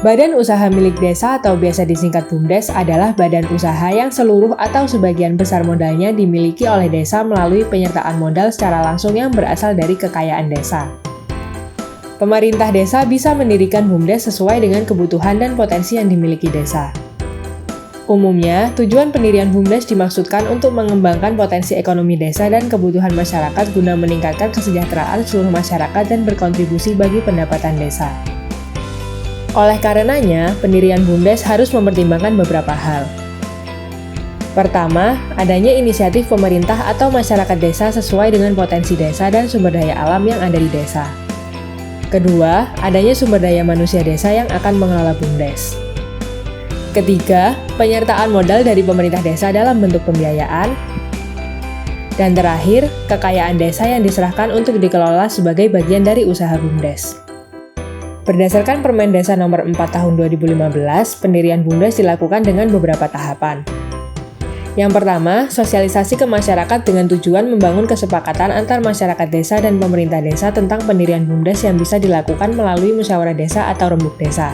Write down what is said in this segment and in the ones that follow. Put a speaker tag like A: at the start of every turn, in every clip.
A: Badan usaha milik desa atau biasa disingkat BUMDes adalah badan usaha yang seluruh atau sebagian besar modalnya dimiliki oleh desa melalui penyertaan modal secara langsung yang berasal dari kekayaan desa. Pemerintah desa bisa mendirikan BUMDes sesuai dengan kebutuhan dan potensi yang dimiliki desa. Umumnya, tujuan pendirian BUMDes dimaksudkan untuk mengembangkan potensi ekonomi desa dan kebutuhan masyarakat guna meningkatkan kesejahteraan seluruh masyarakat dan berkontribusi bagi pendapatan desa. Oleh karenanya, pendirian BUMDes harus mempertimbangkan beberapa hal. Pertama, adanya inisiatif pemerintah atau masyarakat desa sesuai dengan potensi desa dan sumber daya alam yang ada di desa. Kedua, adanya sumber daya manusia desa yang akan mengelola BUMDes. Ketiga, penyertaan modal dari pemerintah desa dalam bentuk pembiayaan. Dan terakhir, kekayaan desa yang diserahkan untuk dikelola sebagai bagian dari usaha BUMDes. Berdasarkan Permen Desa Nomor 4 Tahun 2015, pendirian BUMDes dilakukan dengan beberapa tahapan. Yang pertama, sosialisasi ke masyarakat dengan tujuan membangun kesepakatan antar masyarakat desa dan pemerintah desa tentang pendirian BUMDes yang bisa dilakukan melalui musyawarah desa atau rembuk desa.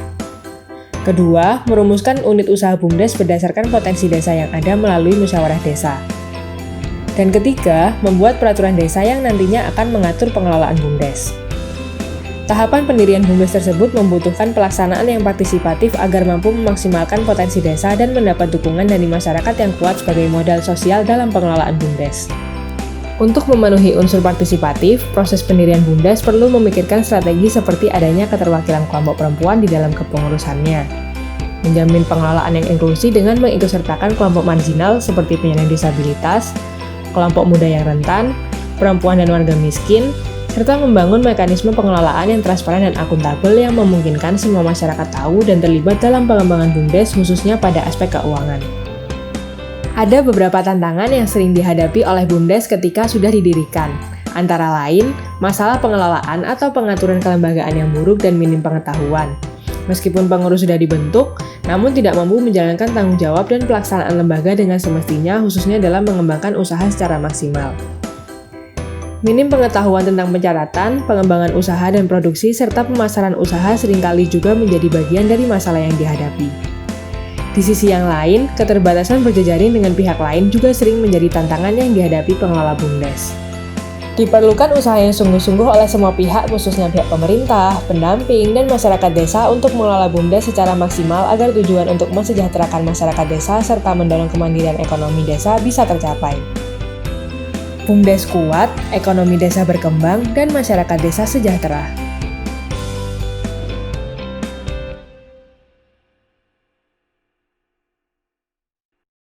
A: Kedua, merumuskan unit usaha BUMDes berdasarkan potensi desa yang ada melalui musyawarah desa. Dan ketiga, membuat peraturan desa yang nantinya akan mengatur pengelolaan BUMDes. Tahapan pendirian BUMDes tersebut membutuhkan pelaksanaan yang partisipatif agar mampu memaksimalkan potensi desa dan mendapat dukungan dari masyarakat yang kuat sebagai modal sosial dalam pengelolaan BUMDes. Untuk memenuhi unsur partisipatif, proses pendirian BUMDes perlu memikirkan strategi seperti adanya keterwakilan kelompok perempuan di dalam kepengurusannya, menjamin pengelolaan yang inklusi dengan mengikutsertakan kelompok marginal seperti penyandang disabilitas, kelompok muda yang rentan, perempuan dan warga miskin, serta membangun mekanisme pengelolaan yang transparan dan akuntabel yang memungkinkan semua masyarakat tahu dan terlibat dalam pengembangan BUMDes khususnya pada aspek keuangan. Ada beberapa tantangan yang sering dihadapi oleh BUMDes ketika sudah didirikan, antara lain masalah pengelolaan atau pengaturan kelembagaan yang buruk dan minim pengetahuan. Meskipun pengurus sudah dibentuk, namun tidak mampu menjalankan tanggung jawab dan pelaksanaan lembaga dengan semestinya khususnya dalam mengembangkan usaha secara maksimal. Minim pengetahuan tentang pencatatan, pengembangan usaha dan produksi, serta pemasaran usaha seringkali juga menjadi bagian dari masalah yang dihadapi. Di sisi yang lain, keterbatasan berjejaring dengan pihak lain juga sering menjadi tantangan yang dihadapi pengelola BUMDes. Diperlukan usaha yang sungguh-sungguh oleh semua pihak, khususnya pihak pemerintah, pendamping, dan masyarakat desa untuk mengelola BUMDes secara maksimal agar tujuan untuk mensejahterakan masyarakat desa serta mendorong kemandirian ekonomi desa bisa tercapai. BUMDes kuat, ekonomi desa berkembang, dan masyarakat desa sejahtera.